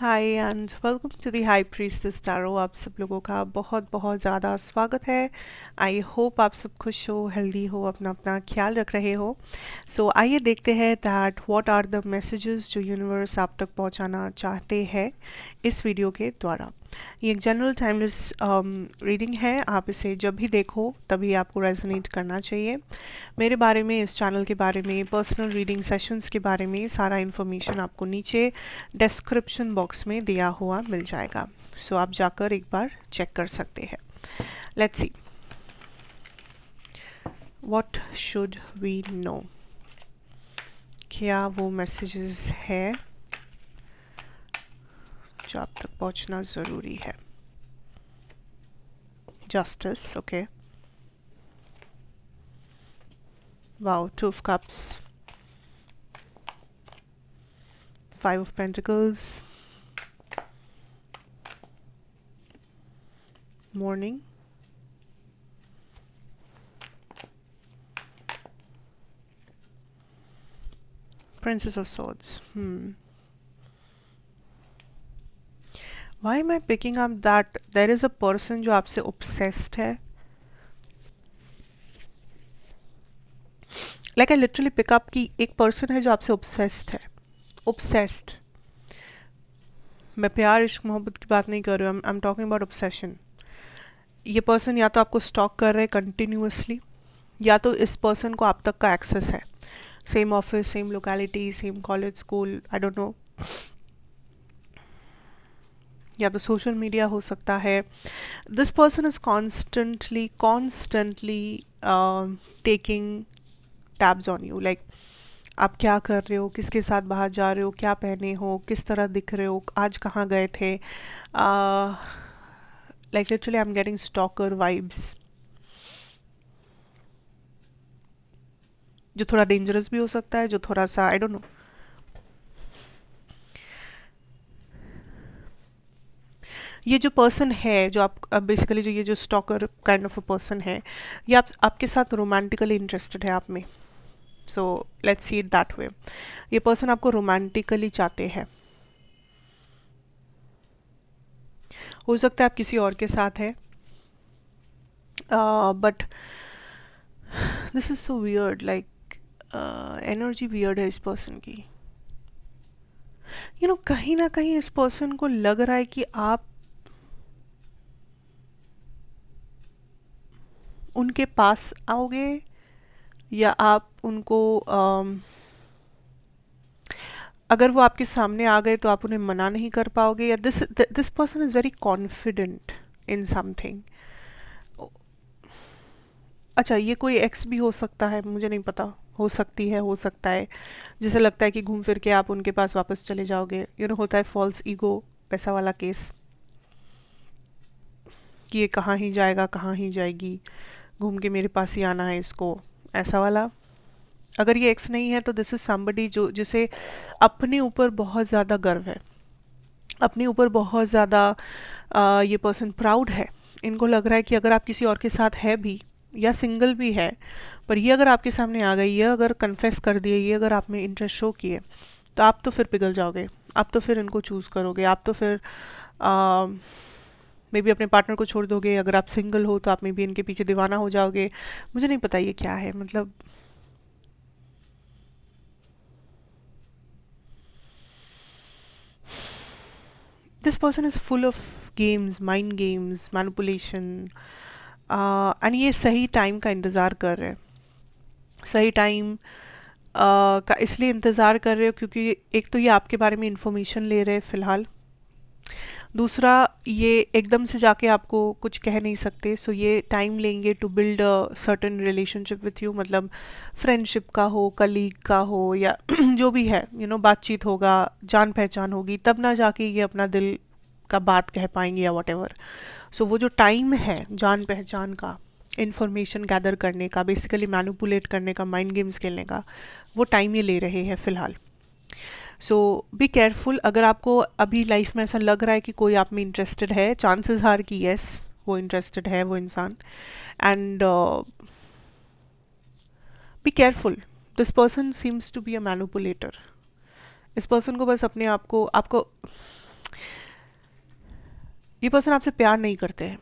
Hi and welcome to the high priestess tarot. आप सब लोगों का बहुत बहुत ज़्यादा स्वागत है। आई होप आप सब खुश हो, हेल्दी हो, अपना अपना ख्याल रख रहे हो। सो आइए देखते हैं that what are the messages जो यूनिवर्स आप तक पहुंचाना चाहते हैं इस वीडियो के द्वारा। ये एक जनरल टाइमलेस रीडिंग है। आप इसे जब भी देखो तभी आपको रेजोनेट करना चाहिए। मेरे बारे में, इस चैनल के बारे में, पर्सनल रीडिंग सेशंस के बारे में सारा इन्फॉर्मेशन आपको नीचे डिस्क्रिप्शन बॉक्स में दिया हुआ मिल जाएगा। सो आप जाकर एक बार चेक कर सकते हैं। Let's see what should we know. क्या वो मैसेजेस है जो आप तक पहुंचना ज़रूरी है। Justice, okay. Wow, 2 of Cups, 5 of Pentacles, Morning, Princess of Swords. Why am I picking up that there is a person जो आपसे obsessed है? Like I literally pick up कि एक person है जो आपसे obsessed है। Obsessed. मैं प्यार इश्क मोहब्बत की बात नहीं कर रही हूँ। I'm talking about obsession. ये person या तो आपको stalk कर रहे हैं continuously, या तो इस person को आप तक का access है। Same office, same locality, same college, school, I don't know. या तो सोशल मीडिया हो सकता है। This person is constantly taking tabs on you. Like आप क्या कर रहे हो, किसके साथ बाहर जा रहे हो, क्या पहने हो, किस तरह दिख रहे हो, आज कहाँ गए थे। Like literally I am getting stalker vibes, जो थोड़ा डेंजरस भी हो सकता है, जो थोड़ा सा आई डोंट नो। ये जो पर्सन है, जो आप बेसिकली जो ये जो stalker kind of a person है, ये आपके साथ रोमांटिकली इंटरेस्टेड है आप में। So let's see it that way. ये पर्सन आपको रोमांटिकली चाहते हैं। हो सकता है आप किसी और के साथ है, but this is so weird. Like energy weird है इस पर्सन की। कहीं ना कहीं इस पर्सन को लग रहा है कि आप उनके पास आओगे, या आप उनको अगर वो आपके सामने आ गए तो आप उन्हें मना नहीं कर पाओगे, या this person is very confident in something. अच्छा, ये कोई एक्स भी हो सकता है, मुझे नहीं पता। हो सकती है, हो सकता है। जिसे लगता है कि घूम फिर के आप उनके पास वापस चले जाओगे। होता है फॉल्स ईगो, पैसा वाला केस, कि ये कहाँ ही जाएगा, कहाँ ही जाएगी, घूम के मेरे पास ही आना है इसको, ऐसा वाला। अगर ये एक्स नहीं है तो दिस इज समबडी जो जिसे अपने ऊपर बहुत ज़्यादा गर्व है, अपने ऊपर बहुत ज़्यादा ये पर्सन प्राउड है। इनको लग रहा है कि अगर आप किसी और के साथ है भी, या सिंगल भी है, पर ये अगर आपके सामने आ गई, ये अगर कन्फेस कर दिए, ये अगर आप में इंटरेस्ट शो किए, तो आप तो फिर पिघल जाओगे। आप तो फिर इनको चूज़ करोगे। आप तो फिर मे बी अपने पार्टनर को छोड़ दोगे। अगर आप सिंगल हो तो आप मे बी इनके पीछे दीवाना हो जाओगे। मुझे नहीं पता ये क्या है, मतलब this person is full of games, mind games, manipulation. And ये सही टाइम का इंतज़ार कर रहे हैं। सही टाइम का इसलिए इंतज़ार कर रहे हो क्योंकि एक तो ये आपके बारे में इंफॉर्मेशन ले रहे हैं फ़िलहाल। दूसरा, ये एकदम से जाके आपको कुछ कह नहीं सकते। सो ये टाइम लेंगे to build a certain relationship with you. मतलब फ्रेंडशिप का हो, कलीग का हो, या जो भी है, बातचीत होगा, जान पहचान होगी, तब ना जाके ये अपना दिल का बात कह पाएंगे या वट एवर। सो वो जो टाइम है जान पहचान का, इंफॉर्मेशन गैदर करने का, बेसिकली मैनिपुलेट करने का, माइंड गेम्स खेलने का, वो टाइम ये ले रहे हैं फ़िलहाल। सो बी केयरफुल। अगर आपको अभी लाइफ में ऐसा लग रहा है कि कोई आप में इंटरेस्टेड है, चांसेस आर कि यस, वो इंटरेस्टेड है वो इंसान। And be careful. This person seems to be a manipulator. इस पर्सन को बस अपने आप को, आपको ये पर्सन आपसे प्यार नहीं करते हैं,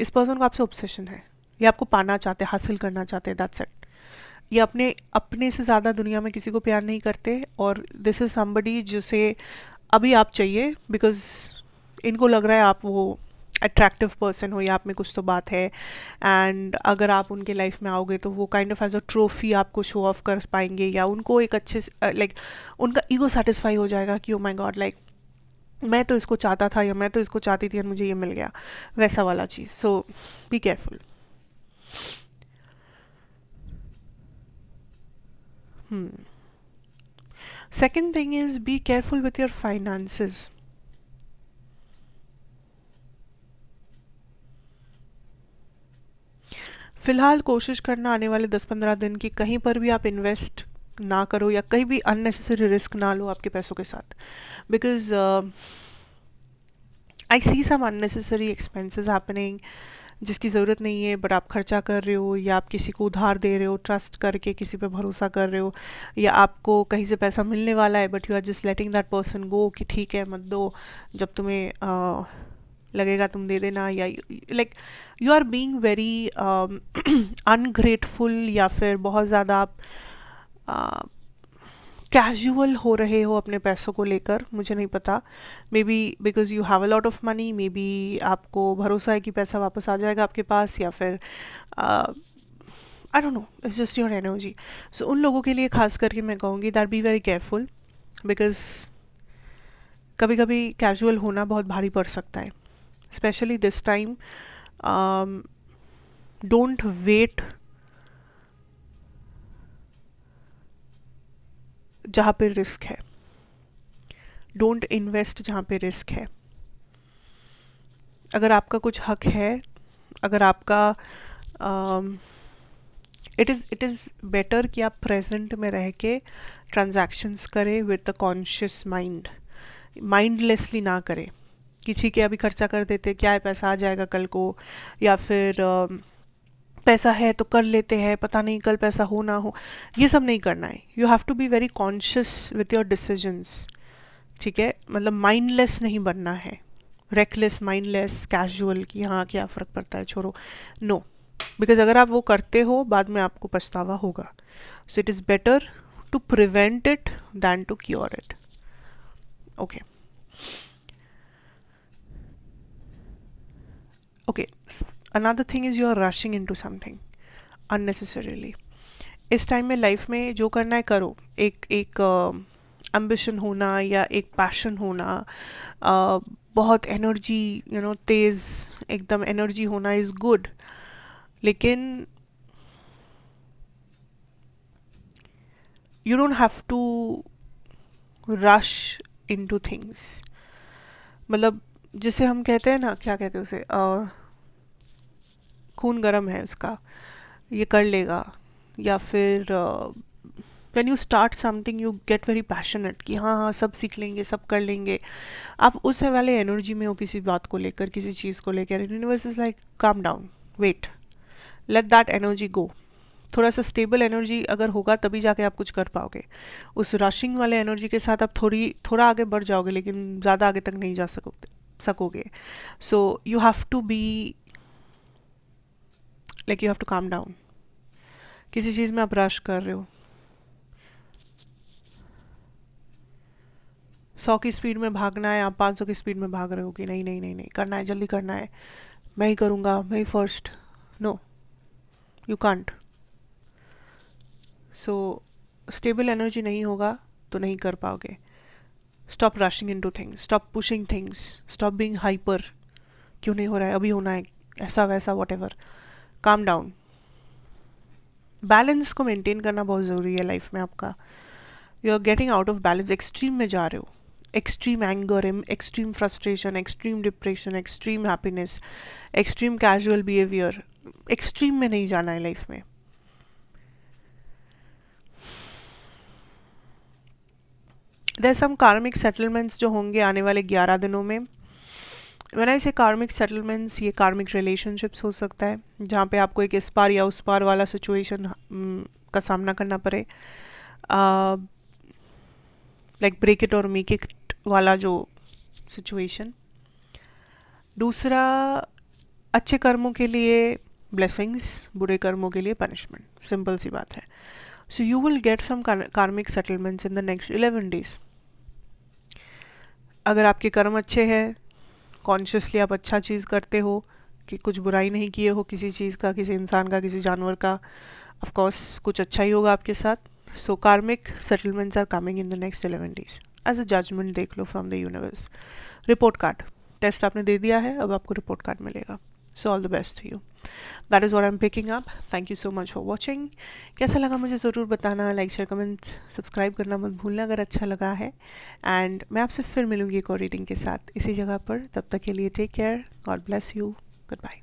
इस पर्सन को आपसे ऑब्सेशन है, ये आपको पाना चाहते हैं, हासिल करना चाहते हैं, दैट्स इट। ये अपने अपने से ज़्यादा दुनिया में किसी को प्यार नहीं करते, और दिस इज़ समबडी जिसे अभी आप चाहिए, बिकॉज इनको लग रहा है आप वो अट्रैक्टिव पर्सन हो या आप में कुछ तो बात है। एंड अगर आप उनके लाइफ में आओगे तो वो kind of as a trophy आपको शो ऑफ कर पाएंगे, या उनको एक अच्छे लाइक उनका ईगो सेटिस्फाई हो जाएगा कि ओ माय गॉड, लाइक मैं तो इसको चाहता था या मैं तो इसको चाहती थी और मुझे ये मिल गया, वैसा वाला चीज़। So be careful. Second thing is be careful with your finances. फिलहाल कोशिश करना आने वाले 10-15 दिन की कहीं पर भी आप इन्वेस्ट ना करो या कहीं भी अननेसेसरी रिस्क ना लो आपके पैसों के साथ, because I see some unnecessary expenses happening जिसकी ज़रूरत नहीं है, बट आप खर्चा कर रहे हो, या आप किसी को उधार दे रहे हो ट्रस्ट करके, किसी पे भरोसा कर रहे हो, या आपको कहीं से पैसा मिलने वाला है but you are just letting that person go कि ठीक है मत दो, जब तुम्हें लगेगा तुम दे देना, या like you are being very ungrateful, या फिर बहुत ज़्यादा आप कैजुअल हो रहे हो अपने पैसों को लेकर। मुझे नहीं पता, may be because you have a lot of money, may be आपको भरोसा है कि पैसा वापस आ जाएगा आपके पास, या फिर I don't know, it's just your energy. So उन लोगों के लिए खास करके मैं कहूँगी that be very careful, because कभी कभी कैजुअल होना बहुत भारी पड़ सकता है, specially this time. Don't wait जहाँ पे रिस्क है, डोंट इन्वेस्ट जहाँ पे रिस्क है। अगर आपका कुछ हक है, अगर आपका इट इज़ बेटर कि आप प्रेजेंट में रह के ट्रांजैक्शंस करें with a conscious mind, mindlessly ना करें कि ठीक है अभी खर्चा कर देते, क्या है पैसा आ जाएगा कल को, या फिर पैसा है तो कर लेते हैं, पता नहीं कल पैसा हो ना हो। ये सब नहीं करना है। You have to be very conscious with your decisions, ठीक है, मतलब माइंडलेस नहीं बनना है, रेकलेस, माइंडलेस, कैजुअल कि हाँ क्या फ़र्क पड़ता है छोड़ो, नो। बिकॉज अगर आप वो करते हो बाद में आपको पछतावा होगा। So it is better to prevent it than to cure it. Okay okay, another thing is you are rushing into something unnecessarily. इस टाइम में लाइफ में जो करना है करो, एक एक एम्बिशन होना या एक पैशन होना, बहुत एनर्जी, तेज़ एकदम एनर्जी होना इज़ गुड, लेकिन you don't have to rush into things. मतलब जिसे हम कहते हैं ना, क्या कहते हैं उसे, खून गर्म है उसका, ये कर लेगा, या फिर when you start something you get very passionate कि हाँ हाँ सब सीख लेंगे, सब कर लेंगे, आप उस वाले एनर्जी में हो किसी बात को लेकर, किसी चीज़ को लेकर। Universe is like calm down, wait, let that energy go. थोड़ा सा स्टेबल एनर्जी अगर होगा तभी जाके आप कुछ कर पाओगे। उस रशिंग वाले एनर्जी के साथ आप थोड़ा आगे बढ़ जाओगे, लेकिन ज़्यादा आगे तक नहीं जा सकोगे। So you have to be like, you have to calm down. किसी चीज़ में आप रश कर रहे हो, 100 की स्पीड में भागना है, आप 500 की स्पीड में भाग रहे हो कि नहीं नहीं नहीं नहीं करना है, जल्दी करना है, मैं ही करूँगा, मैं ही first. No, you can't. So stable energy नहीं होगा तो नहीं कर पाओगे। Stop rushing into things, stop pushing things, stop being hyper. क्यों नहीं हो रहा है, अभी होना है, ऐसा वैसा whatever. Calm down. Balance को मेंटेन करना बहुत ज़रूरी है लाइफ में आपका। You are getting out of balance, extreme में जा रहे हो, extreme anger, extreme frustration, extreme depression, extreme happiness, extreme casual behaviour. Extreme में नहीं जाना है लाइफ में। देयर सम कार्मिक सेटलमेंट्स जो होंगे आने वाले 11 दिनों में। व्हेन आई से कार्मिक सेटलमेंट्स, ये कार्मिक रिलेशनशिप्स हो सकता है जहाँ पे आपको एक इस पार या उस पार वाला सिचुएशन का सामना करना पड़े, लाइक ब्रेक इट और मेक इट वाला जो सिचुएशन। दूसरा, अच्छे कर्मों के लिए ब्लेसिंग्स, बुरे कर्मों के लिए पनिशमेंट, सिंपल सी बात है. So you will get some karmic settlements in the next 11 days. अगर आपके कर्म अच्छे हैं, कॉन्शियसली आप अच्छा चीज़ करते हो, कि कुछ बुराई नहीं किए हो किसी चीज़ का, किसी इंसान का, किसी जानवर का, ऑफ कोर्स कुछ अच्छा ही होगा आपके साथ. So karmic settlements are coming in the next 11 days. As a judgement देख लो from the universe. Report card, test आपने दे दिया है, अब आपको रिपोर्ट कार्ड मिलेगा. So all the best to you. That is what I am picking up. Thank you so much for watching. कैसा लगा मुझे ज़रूर बताना. लाइक शेयर कमेंट सब्सक्राइब करना मत भूलना अगर अच्छा लगा है. एंड मैं आपसे फिर मिलूंगी एक और रीडिंग के साथ इसी जगह पर. तब तक के लिए take care. God bless you. Good bye.